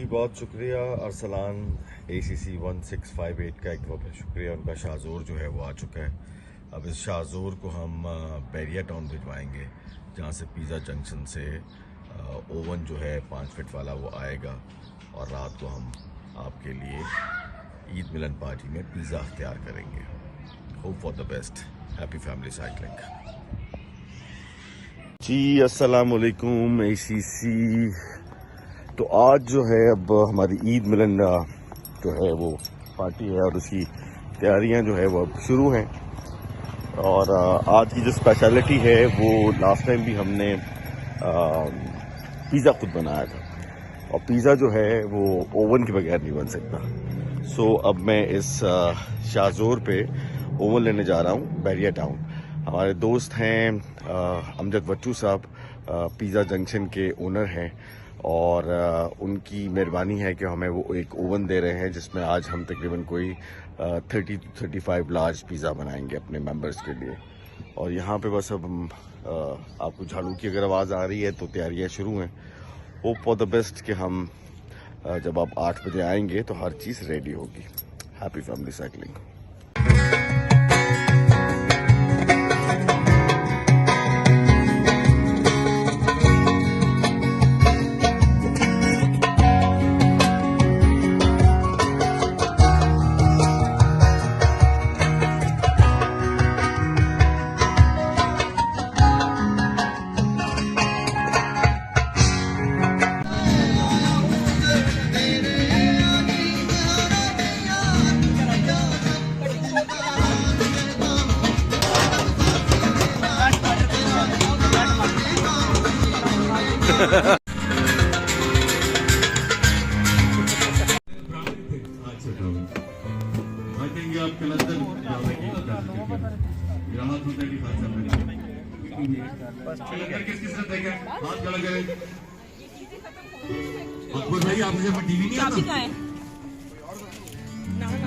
बहुत शुक्रिया अरसलान ACC 1658 का एक बार फिर शुक्रिया। उनका शाहजोर जो है वो आ चुका है। अब इस शाहजोर को हम बैरिया टाउन भिजवाएंगे, जहाँ से पिज़्ज़ा जंक्शन से ओवन जो है 5 फीट वाला वो आएगा और रात को हम आपके लिए ईद मिलन पार्टी में पिज़्ज़ा तैयार करेंगे। Hope for the best. Happy family cycling. जी अस्सलाम वालेकुम ACC। तो आज जो है अब हमारी ईद मिलन जो है वो पार्टी है और उसकी तैयारियां जो है वो अब शुरू हैं। और आज की जो स्पेशलिटी है वो लास्ट टाइम भी हमने पिज़्ज़ा खुद बनाया था, और पिज़्ज़ा जो है वो ओवन के बगैर नहीं बन सकता। सो अब मैं इस शाहजोर पे ओवन लेने जा रहा हूँ बैरिया टाउन। हमारे दोस्त हैं अमजद बच्चू साहब, पिज़्ज़ा जंक्शन के ओनर हैं, और उनकी मेहरबानी है कि हमें वो एक ओवन दे रहे हैं जिसमें आज हम तकरीबन कोई 30 to 35 लार्ज पिज़्ज़ा बनाएंगे अपने मेंबर्स के लिए। और यहाँ पे बस अब हम आपको झाड़ू की अगर आवाज़ आ रही है तो तैयारियाँ शुरू हैं। होप फॉर द बेस्ट कि हम जब आप 8 बजे आएंगे तो हर चीज़ रेडी होगी। Happy family cycling.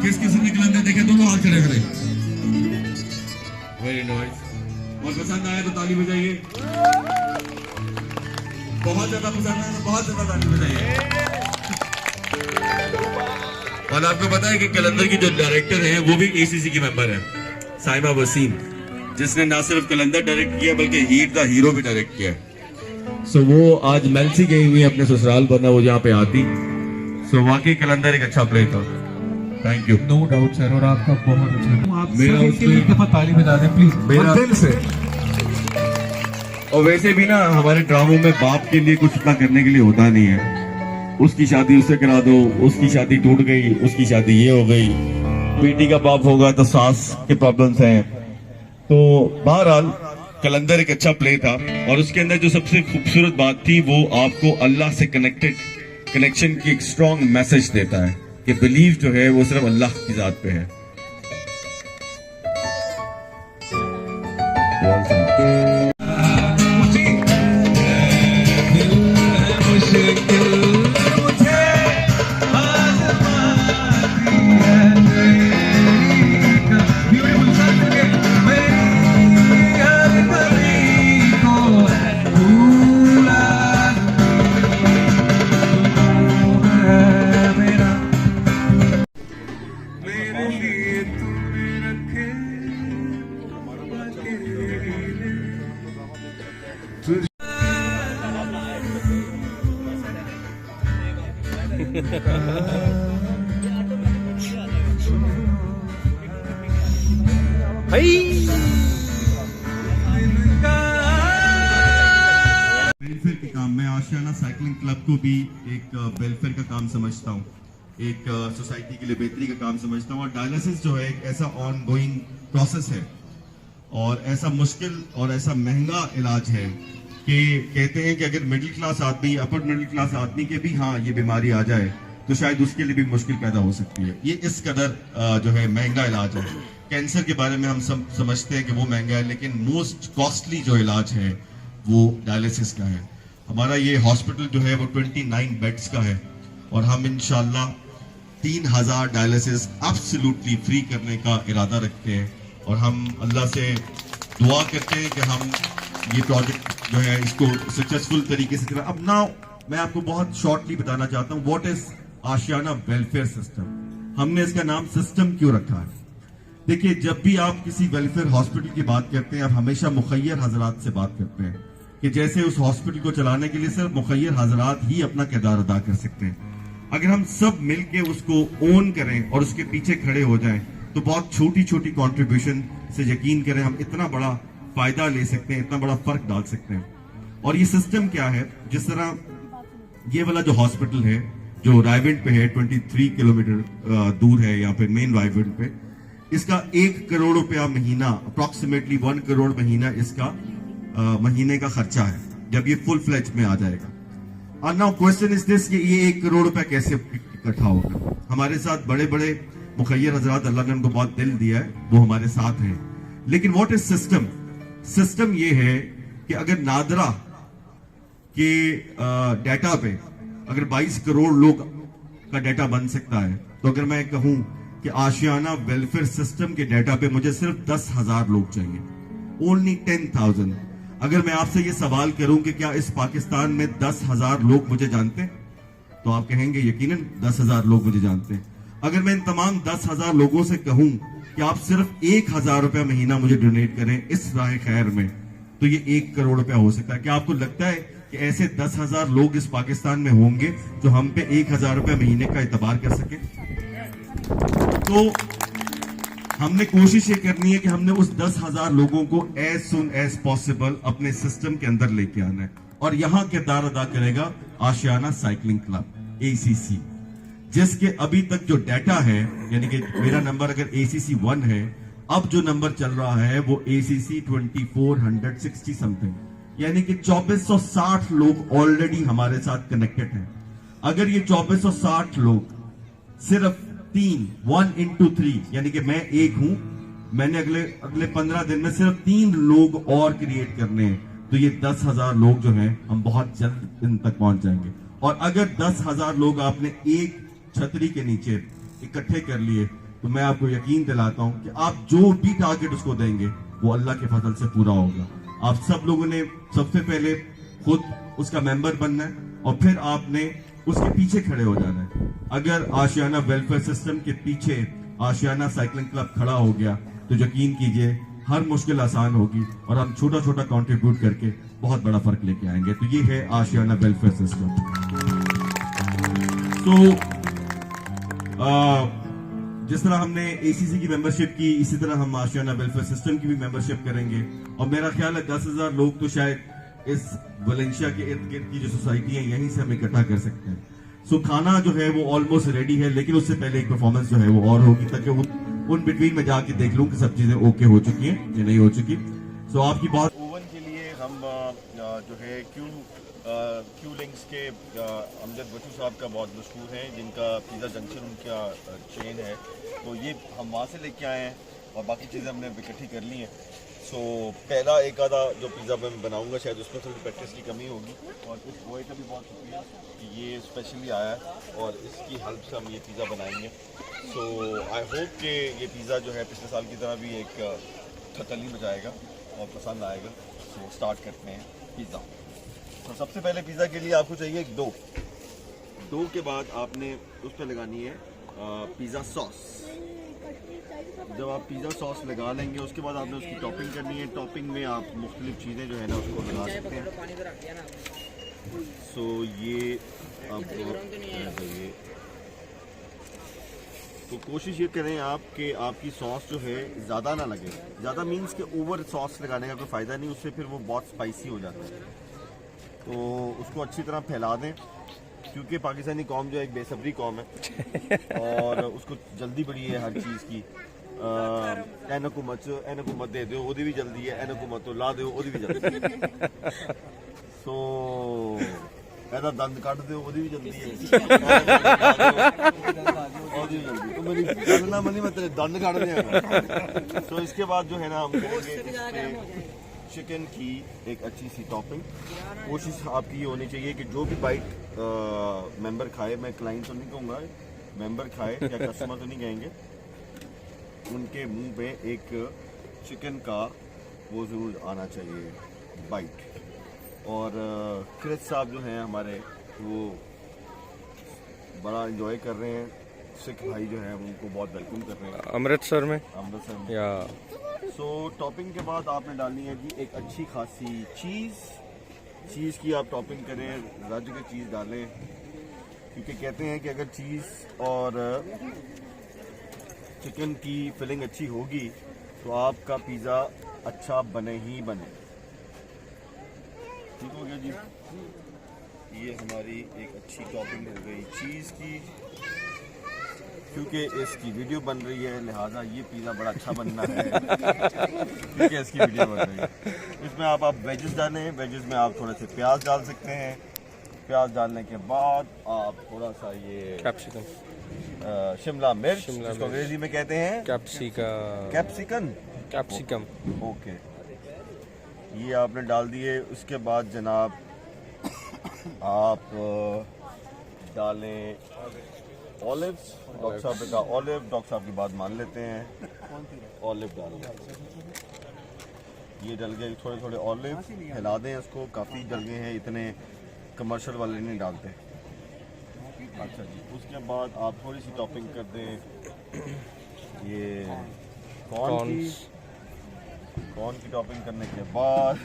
किस किस्म के कलंदर देखे दोनों हाथ खड़े करें। Very nice. और पसंद आया तो ताली बजाइए। बहुत ज्यादा पसंद आया तो बहुत ज्यादा ताली बजाइए। और आपको पता है कि कलंदर की जो डायरेक्टर है वो भी ACC की मेंबर है, साइमा वसीम, जिसने ना सिर्फ कलंदर डायरेक्ट किया बल्कि हीट द हीरो भी डायरेक्ट किया है। सो वो आज मेलसी गई हुई है अपने ससुराल, वरना वो यहाँ पे आती। सो वाकई कलंदर एक अच्छा प्ले था। Thank you. No doubt sir, और आपका बहुत अच्छा। आप मेरा उसके लिए एक दफा ताली बजा दें प्लीज, मेरा दिल से। और वैसे भी ना हमारे ड्रामों में बाप के लिए कुछ इतना करने के लिए होता नहीं है। उसकी शादी उससे करा दो, उसकी शादी टूट गई, उसकी शादी ये हो गई, बेटी का बाप होगा तो सास के प्रॉब्लम्स हैं। तो बहरहाल कलंदर एक अच्छा प्ले था, और उसके अंदर जो सबसे खूबसूरत बात थी वो आपको अल्लाह से कनेक्शन की एक स्ट्रॉन्ग मैसेज देता है कि बिलीव जो है वो सिर्फ अल्लाह की जात पे है। वेलफेयर के काम में आशियाना साइकिलिंग क्लब को भी एक वेलफेयर का काम समझता हूँ, एक सोसाइटी के लिए बेहतरी का काम समझता हूँ। और डायलिसिस जो है एक ऐसा ऑन गोइंग प्रोसेस है और ऐसा मुश्किल और ऐसा महंगा इलाज है कि कहते हैं कि अगर मिडिल क्लास आदमी, अपर मिडिल क्लास आदमी के भी हाँ ये बीमारी आ जाए तो शायद उसके लिए भी मुश्किल पैदा हो सकती है। ये इस कदर जो है महंगा इलाज है। कैंसर के बारे में हम समझते हैं कि वो महंगा है, लेकिन मोस्ट कॉस्टली जो इलाज है वो डायलिसिस का है। हमारा ये हॉस्पिटल जो है वो 29 बेड्स का है, और हम इंशाल्लाह 3000 डायलिसिस एब्सोल्युटली फ्री करने का इरादा रखते हैं। और हम अल्लाह से दुआ करते हैं कि हम ये प्रोजेक्ट जो है इसको सक्सेसफुल तरीके से अब ना मैं आपको बहुत शॉर्टली बताना चाहता हूं what is Ashiyana welfare system. हमने इसका नाम सिस्टम क्यों रखा है? देखिए, जब भी आप किसी वेलफेयर हॉस्पिटल की बात करते हैं, आप हमेशा मुखय्यर हजरात से बात करते हैं कि जैसे उस हॉस्पिटल को चलाने के लिए सिर्फ मुखय्यर हजरात ही अपना किरदार अदा कर सकते हैं। अगर हम सब मिलके उसको ओन करें और उसके पीछे खड़े हो जाएं, तो बहुत छोटी छोटी कंट्रीब्यूशन से यकीन करें हम इतना बड़ा फायदा ले सकते हैं, इतना बड़ा फर्क डाल सकते हैं। और ये सिस्टम क्या है, जिस तरह ये वाला जो हॉस्पिटल है जो रायविंड पे है, 23 किलोमीटर दूर है यहाँ पे मेन रायविंड पे, इसका 1 करोड़ रुपया महीना, अप्रोक्सीमेटली 1 करोड़ महीना इसका महीने का खर्चा है जब ये फुल फ्लेज में आ जाएगा। और नाउ क्वेश्चन इज दिस कि ये 1 करोड़ रुपया कैसे इकट्ठा होगा? हमारे साथ बड़े बड़े मुखय्यर हजरात, अल्लाह ने उनको बहुत दिल दिया है, वो हमारे साथ हैं। लेकिन व्हाट इज सिस्टम? सिस्टम ये है कि अगर नादरा के डाटा पे अगर 22 करोड़ लोग का डाटा बन सकता है, तो अगर मैं कहूं कि आशियाना वेलफेयर सिस्टम के डाटा पे मुझे सिर्फ 10,000 लोग चाहिए, ओनली 10,000। अगर मैं आपसे ये सवाल करूं कि क्या इस पाकिस्तान में 10,000 लोग मुझे जानते हैं, तो आप कहेंगे यकीनन 10,000 लोग मुझे जानते हैं। अगर मैं इन तमाम 10,000 लोगों से कहूं कि आप सिर्फ 1,000 रुपया महीना मुझे डोनेट करें इस राह खैर में, तो ये 1 करोड़ रुपया हो सकता है। क्या आपको लगता है कि ऐसे 10,000 लोग इस पाकिस्तान में होंगे जो हम पे 1,000 रुपया महीने का एतबार कर सके? तो हमने कोशिश ये करनी है कि हमने उस 10,000 लोगों को एज सुन एज पॉसिबल अपने सिस्टम के अंदर लेके आना है। और यहां किरदार अदा करेगा आशियाना साइकिलिंग क्लब, ACC, जिसके अभी तक जो डाटा है, यानी कि मेरा नंबर अगर ACC 1 है, अब जो नंबर चल रहा है वो ACC 2460 समथिंग, यानी कि 2460 लोग ऑलरेडी हमारे साथ कनेक्टेड हैं। अगर ये 2460 लोग सिर्फ 1 into 3, यानी कि मैं एक हूं, मैंने अगले 15 दिन में सिर्फ 3 लोग और क्रिएट करने हैं, तो ये 10,000 लोग जो हैं हम बहुत जल्द इन तक पहुंच जाएंगे। और अगर 10,000 लोग आपने एक छतरी के नीचे इकट्ठे कर लिए, तो मैं आपको यकीन दिलाता हूं कि आप जो भी टारगेट उसको देंगे वो अल्लाह के फजल से पूरा होगा। आप सब लोगों ने सबसे पहले खुद उसका मेंबर बनना है और फिर आपने उसके पीछे खड़े हो जाना है। अगर आशियाना वेलफेयर सिस्टम के पीछे आशियाना साइकिलिंग क्लब खड़ा हो गया, तो यकीन कीजिए हर मुश्किल आसान होगी और हम छोटा छोटा कंट्रीब्यूट करके बहुत बड़ा फर्क लेके आएंगे। तो ये है आशियाना वेलफेयर सिस्टम। तो जिस तरह हमने ACC की मेंबरशिप की, इसी तरह हम आशियाना वेलफेयर सिस्टम की भी मेंबरशिप करेंगे। और मेरा ख्याल है 10,000 लोग तो शायद इस वलेंशिया के इर्द गिर्द की जो सोसाइटी है यहीं से हम इकट्ठा कर सकते हैं। सो खाना जो है वो ऑलमोस्ट रेडी है, लेकिन उससे पहले एक परफॉर्मेंस जो है वो और होगी, ताकि उन बिटवीन में जाके देख लूं कि सब चीजें ओके हो चुकी हैं या नहीं हो चुकी। सो आपकी बात ओवन के लिए हम जो है क्यू लिंक्स के अमजद बच्चू साहब का बहुत मशहूर है, जिनका पिज़्ज़ा जंक्शन उनका चेन है, तो ये हम वहाँ से लेके आए हैं और बाकी चीज़ें हमने इकट्ठी कर ली हैं। सो पहला एक आधा जो पिज़्ज़ा मैं बनाऊंगा शायद उसमें थोड़ी प्रैक्टिस की कमी होगी, और इस बॉय का भी बहुत शुक्रिया कि ये स्पेशली आया है और इसकी हेल्प से हम ये पिज़्ज़ा बनाएंगे। सो आई होप कि ये पिज़्ज़ा जो है पिछले साल की तरह भी एक थतली मचाएगा और पसंद आएगा। सो स्टार्ट करते हैं पिज़्ज़ा। तो सबसे पहले पिज़्ज़ा के लिए आपको चाहिए एक डो के बाद आपने उस पर लगानी है पिज़्ज़ा सॉस। जब आप पिज़्ज़ा सॉस लगा लेंगे उसके बाद आपने उसकी टॉपिंग करनी है। टॉपिंग में आप मुख्तलिफ चीज़ें जो है ना उसको लगा सकते हैं। सो ये आपको चाहिए, तो कोशिश ये करें आप कि आपकी सॉस जो है ज़्यादा ना लगे। ज़्यादा मीन्स के ओवर सॉस लगाने का कोई फ़ायदा नहीं, उससे फिर वो बहुत स्पाइसी हो जाता है। तो उसको अच्छी तरह फैला दें, क्योंकि पाकिस्तानी कौम जो है एक बेसब्री कौम है और उसको जल्दी बड़ी है हर चीज़ की। एनकु मत दे दो, वो भी जल्दी है, एनकु मत तो ला दो, वो भी जल्दी है। सो ਇਹਦਾ ਦੰਦ ਕੱਢ ਦਿਓ, ਉਹਦੀ ਵੀ ਜਲਦੀ ਹੈ, ਉਹਦੀ भी जल्दी। तो मेरी गल ना मनी, मैं तेरे दंद काट देंगे। तो इसके बाद जो है ना हम करेंगे चिकन की एक अच्छी सी टॉपिंग। कोशिश आपकी ये होनी चाहिए कि जो भी बाइट मेंबर खाए, मैं क्लाइंट तो नहीं कहूँगा, मेंबर खाए या कस्टमर तो नहीं कहेंगे, उनके मुंह पे एक चिकन का वो ज़रूर आना चाहिए बाइट। और क्रिस साहब जो हैं हमारे वो बड़ा एंजॉय कर रहे हैं। सिख भाई जो है उनको बहुत वेलकम कर रहे हैं अमृतसर में अमृतसर में। या सो टॉपिंग के बाद आपने डालनी है जी एक अच्छी खासी चीज़ की आप टॉपिंग करें, रज के चीज़ डालें, क्योंकि कहते हैं कि अगर चीज़ और चिकन की फिलिंग अच्छी होगी तो आपका पिज़्ज़ा अच्छा बने ही बने। ठीक हो गया जी। ये हमारी एक अच्छी टॉपिंग हो गई चीज़ की। क्योंकि इसकी वीडियो बन रही है लिहाजा ये पिज़्ज़ा बड़ा अच्छा बनना है क्योंकि इसकी वीडियो बन रही है। इसमें आप वेजेस डालें, वेजेस में आप थोड़े से प्याज डाल सकते हैं। प्याज डालने के बाद आप थोड़ा सा ये कैप्सिकम शिमला मिर्च, शिमला जिसको मिर्च। अंग्रेजी में कहते हैं कैप्सिकम। ओके, ये आपने डाल दिए। उसके बाद जनाब आप डालें ऑलिव्स। डॉक्टर साहब ने कहा ऑलिव, डॉक्टर साहब की बात मान लेते हैं, ऑलिव डाल दें। ये डल गए थोड़े थोड़े ऑलिव, हिला दें इसको। काफ़ी डल गए हैं, इतने कमर्शियल वाले नहीं डालते। अच्छा जी, उसके बाद आप थोड़ी सी टॉपिंग कर दें ये कॉर्न की टॉपिंग करने के बाद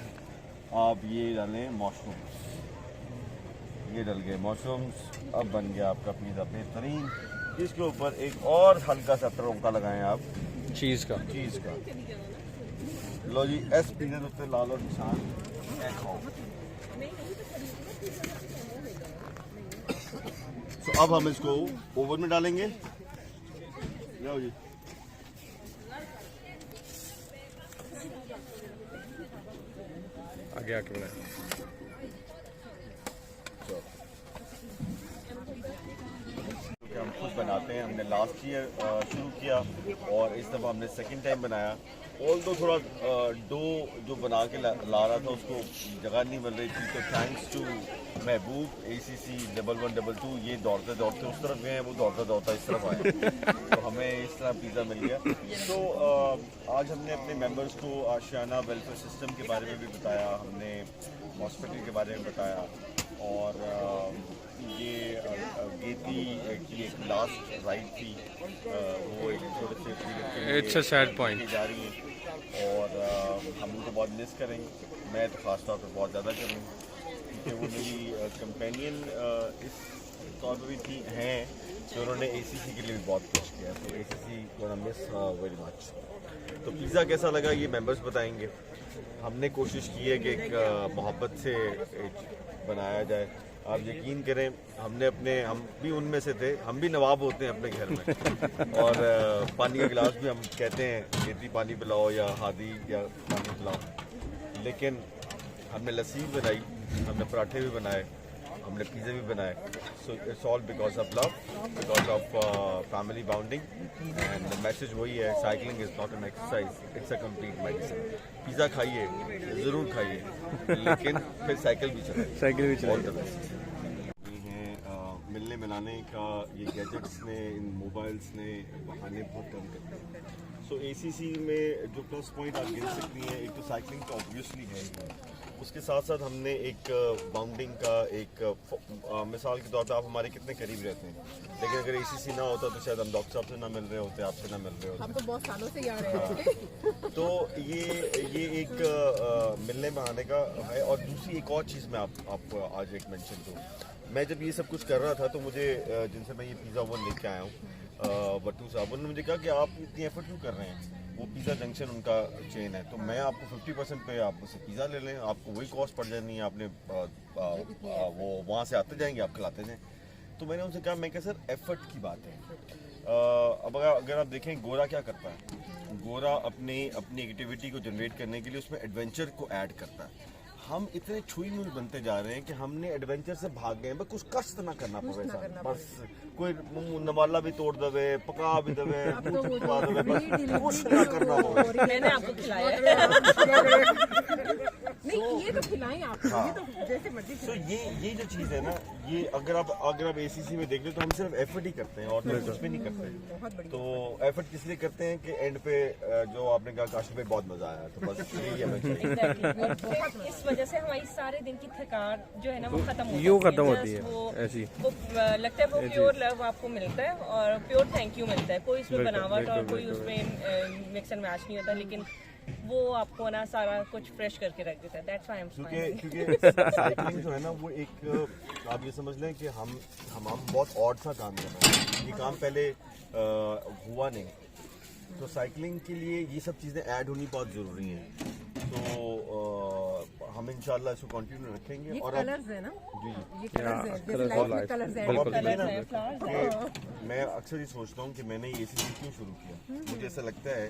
आप ये डालें मशरूम्स। ये डल गए मशरूम्स। अब बन गया आपका पिज़्ज़ा बेहतरीन। इसके ऊपर एक और हल्का सा तड़का लगाएं आप चीज़ का। लो जी, इस पिज़्ज़े के ऊपर लाल और निशान खाओ। तो अब हम इसको ओवन में डालेंगे। जाओ जी। आगे आके बनाए। हम खुद बनाते हैं। हमने लास्ट ईयर शुरू किया और इस दफ़ा हमने सेकंड टाइम बनाया। ऑल दो थोड़ा डो जो बना के ला रहा था उसको जगह नहीं मिल रही थी, तो थैंक्स टू महबूब ACC 1112 ये दौड़ते दौड़ते उस तरफ गए हैं, वो दौड़ता दौड़ता इस तरफ आए तो हमें इस तरह पिज़्ज़ा मिल गया। तो आज हमने अपने मेंबर्स को आशियाना वेलफेयर सिस्टम के बारे में भी बताया, हमने हॉस्पिटल के बारे में बताया और ये गेती की एक लास्ट राइड थी, वो एक छोटे से इट्स अ सैड पॉइंट जा रही है और हम उनको बहुत मिस करेंगे। मैं तो ख़ास तौर पर बहुत ज़्यादा करूँगा क्योंकि वो मेरी कंपेनियन इस तौर पर भी थी हैं कि उन्होंने ACC के लिए भी बहुत कुछ किया, तो ACC gonna miss very much. तो पिज़्ज़ा कैसा लगा ये मेंबर्स बताएंगे। हमने कोशिश की है कि एक मोहब्बत से बनाया जाए। आप यकीन करें हम भी उनमें से थे, हम भी नवाब होते हैं अपने घर में और पानी का गिलास भी हम कहते हैं खेती पानी पिलाओ या हादी या पानी पिलाओ, लेकिन हमने लस्सी भी बनाई, हमने पराठे भी बनाए, हमने पिज़्ज़े भी बनाए। So it's all because of love, because of family bounding and the message वही है, cycling is not an exercise, it's a complete medicine. Pizza खाइए, ज़रूर खाइए, लेकिन फिर साइकिल भी चलाइए। All the best. मिलने मिलाने का ये गैजेट्स ने, इन मोबाइल्स ने बहाने बहुत कम कर दिए। सो ACC में जो प्लस पॉइंट आप गिन सकती हैं, एक तो साइकिलिंग का ऑब्वियसली है ही, उसके साथ साथ हमने एक बाउंडिंग का एक मिसाल के तौर पर आप हमारे कितने करीब रहते हैं, लेकिन अगर ACC ना होता तो शायद हम डॉक्टर साहब से ना मिल रहे होते, आपसे ना मिल रहे होते। हम तो बहुत सालों से याद हैं। तो ये एक मिलने में आने का है। और दूसरी एक और चीज़ मैं आपको आज एक मेंशन दूँ। मैं जब ये सब कुछ कर रहा था तो मुझे जिनसे मैं ये पिज़्ज़ा ओवन लेके आया हूँ बट्टू साहब, उन्होंने मुझे कहा कि आप इतनी एफर्ट क्यों कर रहे हैं, वो पिज़्ज़ा जंक्शन उनका चेन है, तो मैं आपको 50% पे आप उससे पिज़्ज़ा ले लें, आपको वही कॉस्ट पड़ जानी है, आपने वो वहाँ से आते जाएंगे, आप खिलाते जाएँ। तो मैंने उनसे कहा, मैं क्या सर एफर्ट की बात है। अब अगर आप देखें गोरा क्या करता है, गोरा अपनी एक्टिविटी को जनरेट करने के लिए उसमें एडवेंचर को ऐड करता है। हम इतने छुई मुई बनते जा रहे हैं कि हमने एडवेंचर से भाग गए, बस कुछ कष्ट ना करना पड़े, बस कोई नवाला भी तोड़ दवे, पका भी दवे, पका दवे, बस कुछ ना करना पड़े। मैंने आपको खिलाया है। नहीं, ये तो खिलाया खिलाएं आप हाँ। ये तो जैसे मर्जी तो ये जो चीज़ है ना, ये अगर आप एसीसी में देख ले तो हम सिर्फ एफर्ट ही करते हैं और तो कुछ भी नहीं करते। बहुत बढ़िया। तो एफर्ट किस लिए करते हैं कि एंड पे जो आपने कहा काशी में बहुत मजा आया, तो बस यही हमें चाहिए। Exactly. इस वजह से हमारी सारे दिन की थकान जो है ना वो खत्म हो यूं जाती खत्म होती Just है, वो ऐसी। वो लगता है वो प्योर लव आपको मिलता है और प्योर थैंक यू मिलता है। कोई उसमें बिल्कुल, बनावट और बिल्कुल, कोई उसमें मिक्स एंड मैच नहीं होता, लेकिन वो आपको ना सारा कुछ फ्रेश करके रख देता है। That's why I am smiling. क्योंकि साइकिलिंग जो है ना वो एक आप ये समझ लें कि हम बहुत ऑड सा काम कर रहे हैं। ये काम पहले हुआ नहीं, तो साइकिलिंग के लिए ये सब चीज़ें ऐड होनी बहुत ज़रूरी हैं। तो हम इंशाल्लाह इसको कंटिन्यू रखेंगे। ये और कलर्स है ना, जी ये कलर्स है, जैसे colours लाइफ of में life. कलर्स है। बिल्कुल। कलर्स हैं, फ्लावर्स हैं। कि मैं अक्सर ये सोचता हूँ कि मैंने ये एसीसी क्यों शुरू किया। मुझे ऐसा लगता है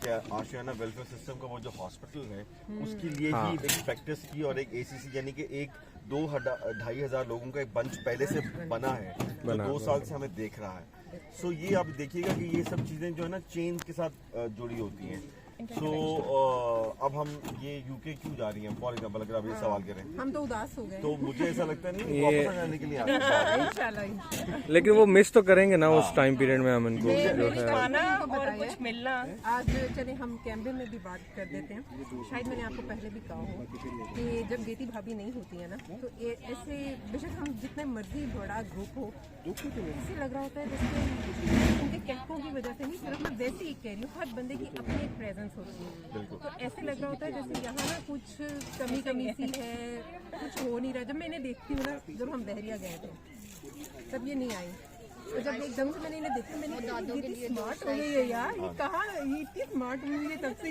कि आशियाना वेलफेयर सिस्टम का वो जो हॉस्पिटल है उसके लिए ही एक प्रैक्टिस की और एक एसीसी यानी कि एक 2-2,500 लोगों का एक बंच पहले से बना है जो 2 साल से हमें देख रहा है। सो ये आप देखिएगा कि ये सब चीज़ें जो है ना चेन के साथ जुड़ी होती हैं। सो अब हम ये यूके क्यों जा रही हैं, फॉर एग्जाम्पल अगर आप ये सवाल करें हम तो उदास हो गए। तो मुझे ऐसा लगता नहीं वापस जाने के लिए आ रहे हैं। इंशाल्लाह। लेकिन वो मिस तो करेंगे ना उस टाइम पीरियड में हम इनको जो है। खाना को और बताया। कुछ मिलना। आज चले हम कैमरे में भी बात कर देते हैं। शायद मैंने आपको पहले भी कहा हो कि जब बेटी भाभी नहीं होती है ना तो ऐसे बेशक हम जितने मर्जी बड़ा ग्रुप हो ऐसे लग रहा होता है जैसे उनके कहकों की वजह से नहीं, सिर्फ मैं वैसे ही कह रही हूँ, हर बंदे की अपनी एक प्रेजेंस होती है। तो ऐसे लग रहा होता है जैसे यहाँ ना कुछ कमी सी है, कुछ हो नहीं रहा। जब मैंने देखती हूँ ना, जब हम बहरिया गए थे तब ये नहीं आई, तो जब एकदम से मैंने इन्हें देखा मैंने कहा, ये इतनी स्मार्ट हो गई है यार, ये कहाँ ये इतनी स्मार्ट हुई है तब से।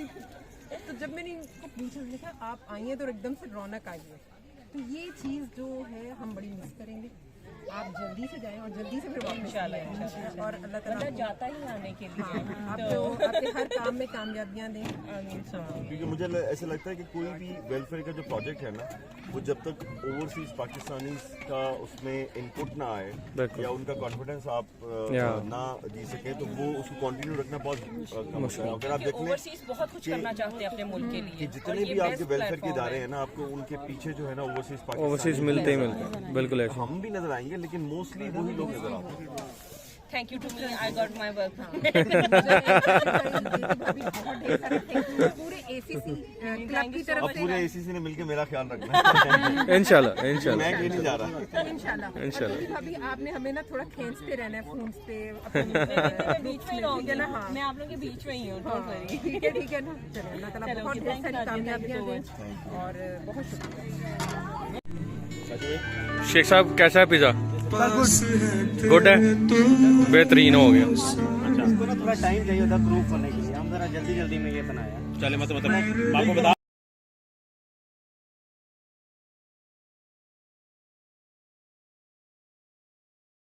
तो जब मैंने इनको पूछा, मैंने कहा आप आई हैं तो एकदम से रौनक आई है। तो ये चीज़ जो है हम बड़ी मिस करेंगे। आप जल्दी से जाएं और जल्दी से फिर वापस इंशाल्लाह। और अल्लाह ताला बंदा जाता ही आने के लिए। आपको आपके हर काम में कामयाबियां दें। क्योंकि मुझे ऐसा लगता है कि कोई भी वेलफेयर का जो प्रोजेक्ट है ना वो जब तक ओवरसीज पाकिस्तानी का उसमें इनपुट ना आए बिल्कुल। या उनका कॉन्फिडेंस आप या। ना जी सके तो वो उसको कंटिन्यू रखना बहुत कम होता है। अगर आप देख लें ओवरसीज बहुत कुछ करना चाहते हैं अपने मुल्क के कि लिए। जितने भी आपके वेलफेयर के इदारे हैं ना आपको उनके पीछे जो है ना ओवरसीज मिलते ही मिलते हैं, बिल्कुल ऐसे। हम भी नजर आएंगे लेकिन मोस्टली वही लोग नजर आते हैं। Thank you to me, I got my work. पूरे एसीसी क्लब की तरफ अब पूरे एसीसी ने मिलकर मेरा ख्याल रखना है। इंशाल्लाह इंशाल्लाह मैं कहीं नहीं जा रहा। इंशाल्लाह। इंशाल्लाह। अभी आपने हमें ना थोड़ा खींचते रहना है फोन पे मैं बीच में ठीक है रहूंगी ना। हाँ मैं आप लोग के बीच में ही हूँ, डोंट वरी। ठीक है ना। चलिए अल्लाह ताला चलो, बहुत okay, ढेर thank you, सारी Nadia, thank you कामयाबियां so दें और बहुत शुक्रिया। शेख साहब कैसा है पिज़्ज़ा? गुड है, बेहतरीन हो गया। इसको ना थोड़ा टाइम चाहिए होता प्रूफ करने के लिए, हम जरा जल्दी में ये बनाया। चले मतलब आपको बता